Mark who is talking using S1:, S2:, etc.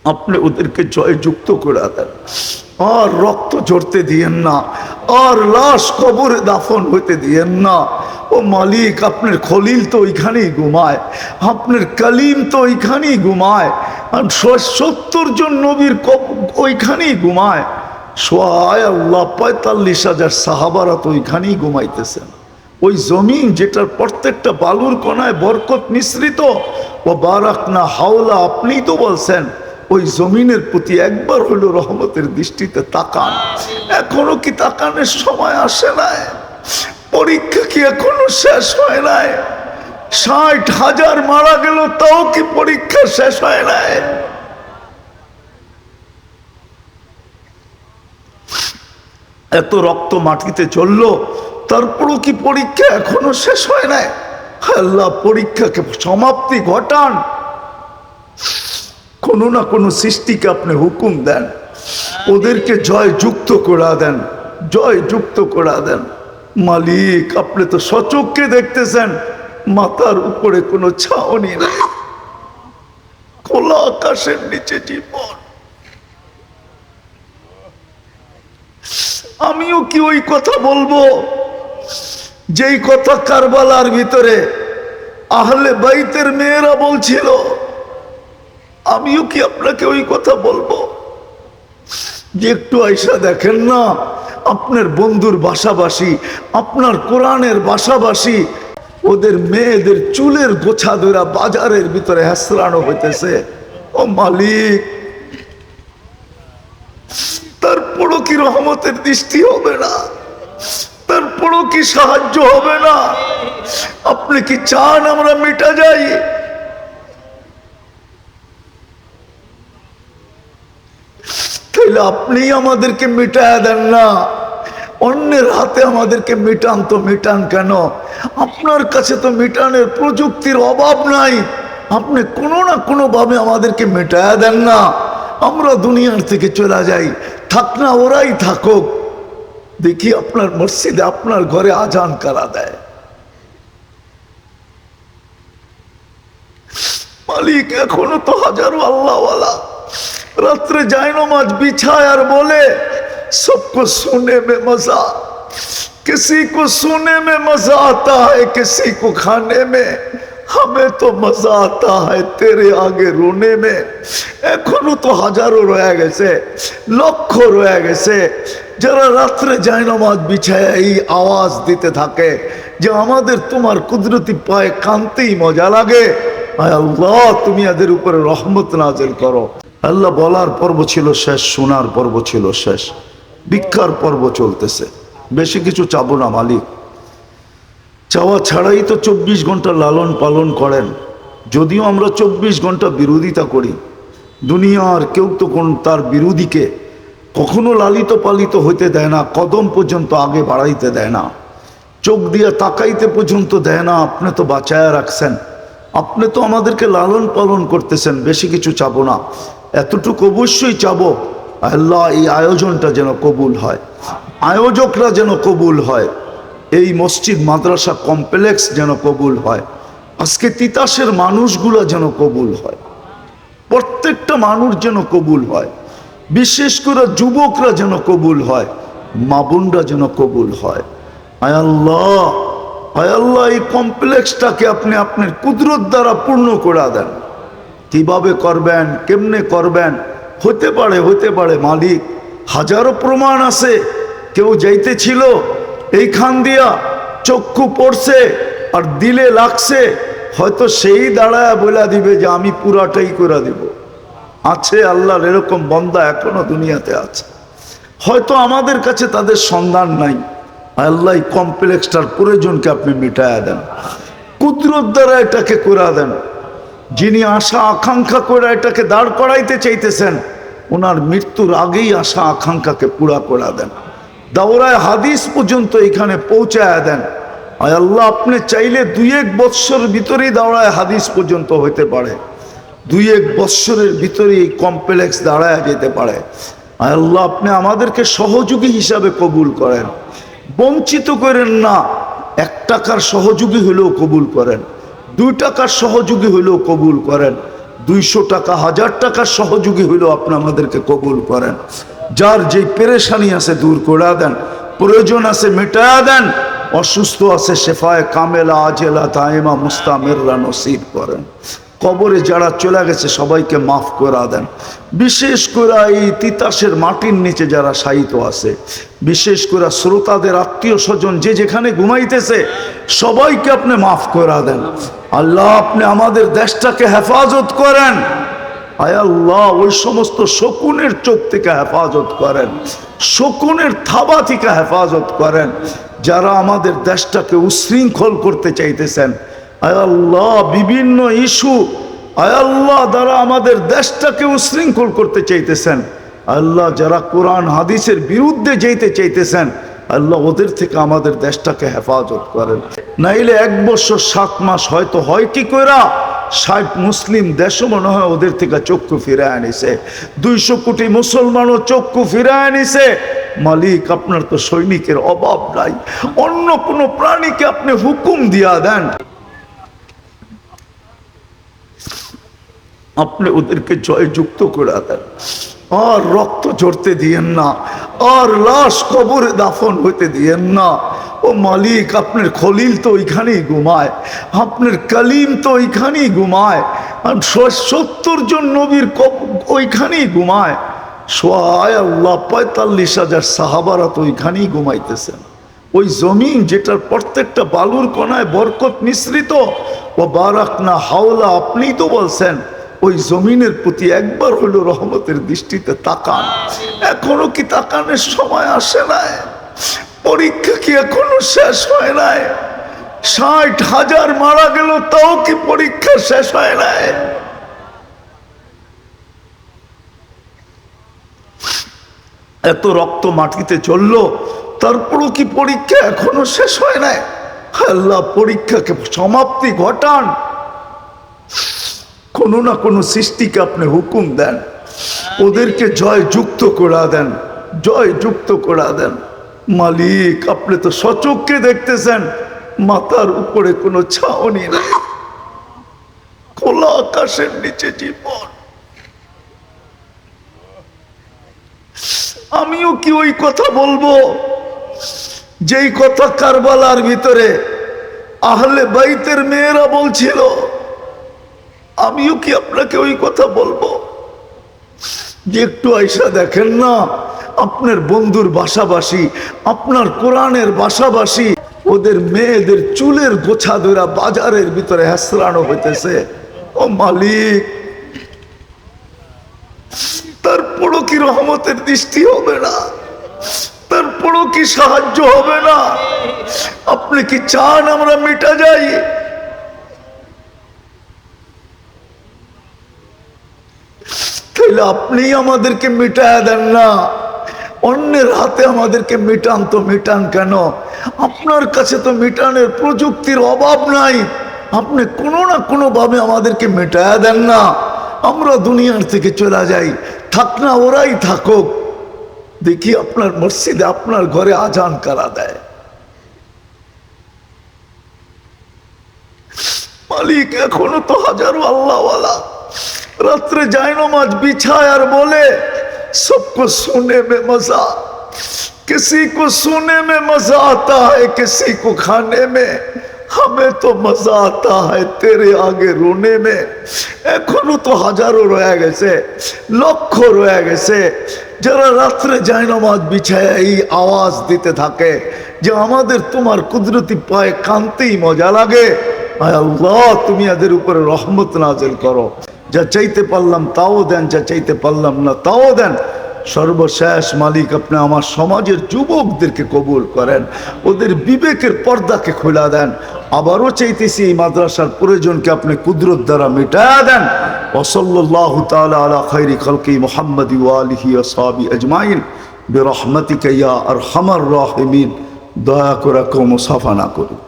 S1: আপনি ওদেরকে জয়যুক্ত করে দেন, আর রক্ত ঝরতে দিয়েন না, আর লাশ কবরে দাফন হইতে দিয়েন না। ও মালিক, আপনার খলিল তো ওইখানেই ঘুমায়, আপনার কালিম তো ওইখানেই ঘুমায়, আর 70 জন নবীর ওইখানেই ঘুমায়। সোয়ায় আল্লাহ 45,000 সাহাবারা তো ওইখানেই ঘুমাইতেছেন। ওই জমিন যেটার প্রত্যেকটা বালুর কোনায় বরকত মিশ্রিত, ও বারাকনা হাওলা, আপনিই তো বলছেন ওই জমিনের প্রতি একবার হলো রহমতের দৃষ্টিতে তাকান। এখনো কি তাকানোর সময় আসে নাই? পরীক্ষা কি এখনো শেষ হয় নাই? 60,000 মারা গেল, তাও কি পরীক্ষা শেষ হয় নাই? এত রক্ত মাটিতে চললো, তারপরও কি পরীক্ষা এখনো শেষ হয় নাই? আল্লাহ, পরীক্ষাকে সমাপ্তি ঘটান। কোনো না কোনো সৃষ্টিকে আপনি হুকুম দেন, ওদেরকে জয়যুক্ত করা দেন, জয়যুক্ত করা দেন। মালিক, আপনি তো সচক্ষে দেখতেছেন, মাথার উপরে কোনো ছাউনি নাই, খোলা আকাশের নিচে জীবন। আমিও কি ওই কথা বলবো যেই কথা কারবালার ভিতরে আহলে বাইতের মেয়েরা বলছিল? আমিও কি আপনাকে ওই কথা বলবো যে একটু আয়সা দেখেন না, আপনার বন্ধুর বাসাবাসী, আপনার কোরআনের বাসাবাসী, ওদের মেয়েদের চুলের গোছা ধরা বাজারের ভিতরে হেসরানো হইতেছে। ও মালিক, তারপরও কি রহমতের দৃষ্টি হবে না? তারপরও কি সাহায্য হবে না? আপনি কি চান আমরা মিটা যাই? তাইলে আপনি আমাদেরকে মিটায়া দেন না, অন্যের হাতে আমাদেরকে মিটান। তো মিটান কেন? আপনার কাছে তো মিটানের প্রযুক্তির অভাব নাই, আপনি কোনো না কোনো ভাবে আমাদেরকে মিটায়া দেন না। আমরা দুনিয়ার থেকে চলে যাই, থাক না, ওরাই থাকুক। দেখি আপনার মসজিদে, আপনার ঘরে আজান কারা দেয়? মালিক, এখনো তো হাজারো আল্লাহওয়ালা রাত্রে যায় নামাজ বিছায় আর বলে, सबको सोने में मजा, किसी को सोने में मजा आता है, किसी को खाने में, हमें तो मजा आता है तेरे आगे रोने में। এখনো তো হাজারো রয়ে গেছে, লক্ষ রয়ে গেছে যারা রাত্রে যায় নামাজ বিছায় এই আওয়াজ দিতে থাকে যে আমাদের তোমার কুদরতি পায়ে কানতেই মজা লাগে। আয় আল্লাহ, তুমি এদের উপরে রহমত নাজিল করো। আল্লাহ, বলার পর্ব ছিল শেষ, শোনার পর্ব ছিল শেষ, ভিক্ষার পর্ব চলতেছে। বেশি কিছু চাবো না মালিক, চাওয়া ছাড়াই তো 24 ঘন্টা লালন পালন করেন। যদিও আমরা 24 ঘন্টা বিরোধিতা করি, দুনিয়ার কেউ তো কোন তার বিরোধীকে কখনো লালিত পালিত হইতে দেয় না, কদম পর্যন্ত আগে বাড়াইতে দেয় না, চোখ দিয়ে তাকাইতে পর্যন্ত দেয় না। আপনি তো বাঁচায়া রাখছেন, আপনি তো আমাদেরকে লালন পালন করতেছেন। বেশি কিছু চাবো না, এতটুকু অবশ্যই চাবো, আল্লাহ এই আয়োজনটা যেন কবুল হয়, আয়োজকরা যেন কবুল হয়, এই মসজিদ মাদ্রাসা কমপ্লেক্স যেন কবুল হয়, আজকে তিতাসের মানুষগুলো যেন কবুল হয়, প্রত্যেকটা মানুষ যেন কবুল হয়, বিশেষ করে যুবকরা যেন কবুল হয়, মা বোনরা যেন কবুল হয়। আয় আল্লাহ, আয় আল্লাহ, এই কমপ্লেক্সটাকে আপনি আপনার কুদরত দ্বারা পূর্ণ করে দেন। কিভাবে করবেন, কেমনে করবেন? হতে পারে মালিক, হাজারো প্রমাণ আছে। কেউ যাইতেছিল এইখান দিয়া, চক্ষু পড়ছে আর দিলে লাগছে, হয়তো সেই দাঁড়ায় বলে দিবে যে আমি পুরাটাই করে দিব। আছে আল্লাহর এরকম বান্দা এখনো দুনিয়াতে আছে, হয়তো আমাদের কাছে তাদের সন্ধান নাই। আল্লাহ, এই কমপ্লেক্সটার প্রয়োজনকে আপনি মিটায়া দেন, কুদরত দ্বারা এটাকে করে দেন। যিনি আশা আকাঙ্ক্ষা করে এটাকে দাঁড় করাইতে চাইতেছেন, ওনার মৃত্যুর আগেই আশা আকাঙ্ক্ষাকে পুরা করে দেন। দাওরায় হাদিস পর্যন্ত এখানে পৌঁছায়া দেন। আয় আল্লাহ, আপনি চাইলে 2-1 বৎসর ভিতরেই দাওরায় হাদিস পর্যন্ত হইতে পারে, 2-1 বৎসরের ভিতরে এই কমপ্লেক্স দাঁড়ায় যেতে পারে। আয় আল্লাহ, আপনি আমাদেরকে সহযোগী হিসাবে কবুল করেন, বঞ্চিত করেন না। 1 টাকার সহযোগী হলেও কবুল করেন, 2 টাকার সহযোগী হলেও কবুল করেন, 200 টাকা 1000 টাকার সহযোগী হইলেও আপনি আমাদেরকে কবুল করেন। যার যেই পেরেশানি আছে দূর করে দেন, প্রয়োজন আছে মেটায়া দেন, অসুস্থ আছে শেফায়ে কামেলা আজেলা দায়েমা মুস্তামিররা নসিব করেন। কবরে যারা চলে গেছে সবাইকে মাফ করে দেন। বিশেষ করে এই তিতাসের মাটির নিচে যারা শায়িত আছে, বিশেষ করে শ্রোতাদের আত্মীয় স্বজন যে যেখানে ঘুমাইতেছে সবাইকে আপনি মাফ করে দেন। আল্লাহ আপনি আমাদের দেশটাকে হেফাজত করেন। আয় আল্লাহ ওই সমস্ত শকুনের চোখ থেকে হেফাজত করেন, শকুনের থাবা থেকে হেফাজত করেন যারা আমাদের দেশটাকে উশৃঙ্খল করতে চাইতেছেন। আয় আল্লাহ বিভিন্ন ইস্যু আয় আল্লাহ দ্বারা আমাদের দেশটাকে উশৃঙ্খল করতে চাইতেছেন। আল্লাহ যারা কোরআন হাদিসের বিরুদ্ধে যেতে চাইতেছেন আল্লাহ ওদের থেকে আমাদের দেশটাকে হেফাজত করেন। নাইলে 1 বছর 7 মাস হয়তো হয় কি কইরা 60 মুসলিম দেশও মনে হয় ওদের থেকে চক্ষু ফিরে আনিছে। 200 কোটি মুসলমানও চক্ষু ফিরে আনিছে। মালিক আপনার তো সৈনিকের অভাব নাই, অন্য কোনো প্রাণীকে আপনি হুকুম দিয়া দেন, আপনি ওদেরকে জয়যুক্ত করে দেন। আর রক্ত ঝরতে দিয়েন না, আর লাশ কবরে দাফন হইতে দিয়েন না। ও মালিক আপনার খলিল তো ওইখানেই ঘুমায়, আপনার কালিম তো ওইখানেই ঘুমায়, আর 70 জন নবীর ওইখানেই ঘুমায়। সোয়ায় আল্লাহ 45,000 সাহাবারা তো ওইখানেই ঘুমাইতেছেন। ওই জমিন যেটার প্রত্যেকটা বালুর কোনায় বরকত মিশ্রিত, ও বারাকনা হাওলা, আপনিই তো বলছেন ওই জমিনের প্রতি একবার হলো রহমতের দৃষ্টিতে তাকান। এখনো কি তাকানোর সময় আসে নাই? পরীক্ষা কি এখনো শেষ হয় নাই? 60,000 মারা গেল তাও কি পরীক্ষা শেষ হয় নাই? এত রক্ত মাটিতে চললো তারপরও কি পরীক্ষা এখনো শেষ হয় নাই? আল্লাহ পরীক্ষাকে সমাপ্তি ঘটান। কোনো না কোনো সৃষ্টিকে আপনি হুকুম দেন, ওদেরকে জয়যুক্ত করা দেন, জয়যুক্ত করা দেন। মালিক আপনি তো সচক্ষে দেখতেছেন মাথার উপরে কোনো ছাউনি নাই, খোলা আকাশের নিচে জীবন। আমিও কি ওই কথা বলবো যেই কথা কারবালার ভিতরে আহলে বাইতের মেয়েরা বলছিল? আমিও কি আপনাকে ওই কথা বলবো যে একটু আইসা দেখেন না আপনার বন্ধুর বাসাবাসী, আপনার কোরআনের বাসাবাসী, ওদের মেয়েদের চুলের গোছা ধরা বাজারের ভিতরে হেসরানো হইতেছে। ও মালিক তারপরও কি রহমতের দৃষ্টি হবে না? তারপরও কি সাহায্য হবে না? আপনি কি চান আমরা মিটা যাই? তাইলে আপনি আমাদেরকে মিটায়া দেন না, অন্যের হাতে আমাদেরকে মিটান। তো মিটান কেন? আপনার কাছে তো মিটানের প্রযুক্তির অভাব নাই, আপনি কোনো না কোনো ভাবে আমাদেরকে মিটায়া দেন না। আমরা দুনিয়ার থেকে চলে যাই, থাক না ওরাই থাকুক। দেখি আপনার মসজিদে আপনার ঘরে আজান কারা দেয়? মালিক এখনো তো হাজারো আল্লাহওয়ালা রাত্রে যায় নামাজ বিছায় আর বলে सबको सोने में मजा, किसी को सोने में मजा आता है, किसी को खाने में, हमें तो मजा आता है तेरे आगे रोने में। এখনো তো হাজারো রয়ে গেছে, লক্ষ রয়ে গেছে যারা রাত্রে যায় নামাজ বিছায় এই আওয়াজ দিতে থাকে যে আমাদের তোমার কুদরতি পায়ে কানতেই মজা লাগে। আয় আল্লাহ তুমি এদের উপরে রহমত নাজিল করো। যা চাইতে পারলাম তাও দেন, যা চাইতে পারলাম না তাও দেন। সর্বশেষ মালিক আপনি আমার সমাজের যুবকদেরকে কবুল করেন, ওদের বিবেকের পর্দাকে খোলা দেন। আবারও চাইতেছি এই মাদ্রাসার প্রয়োজনকে আপনি কুদরত দ্বারা মিটায়া দেন। ওয়াসাল্লাল্লাহু তাআলা আলা খায়রি খালকি মুহাম্মাদি ওয়া আলিহি ওয়া সাহবিহি আজমাইন বিরহমাতিকা ইয়া আরহামার রাহিমিন। দয়া করে কেউ মুসাফা না করুন।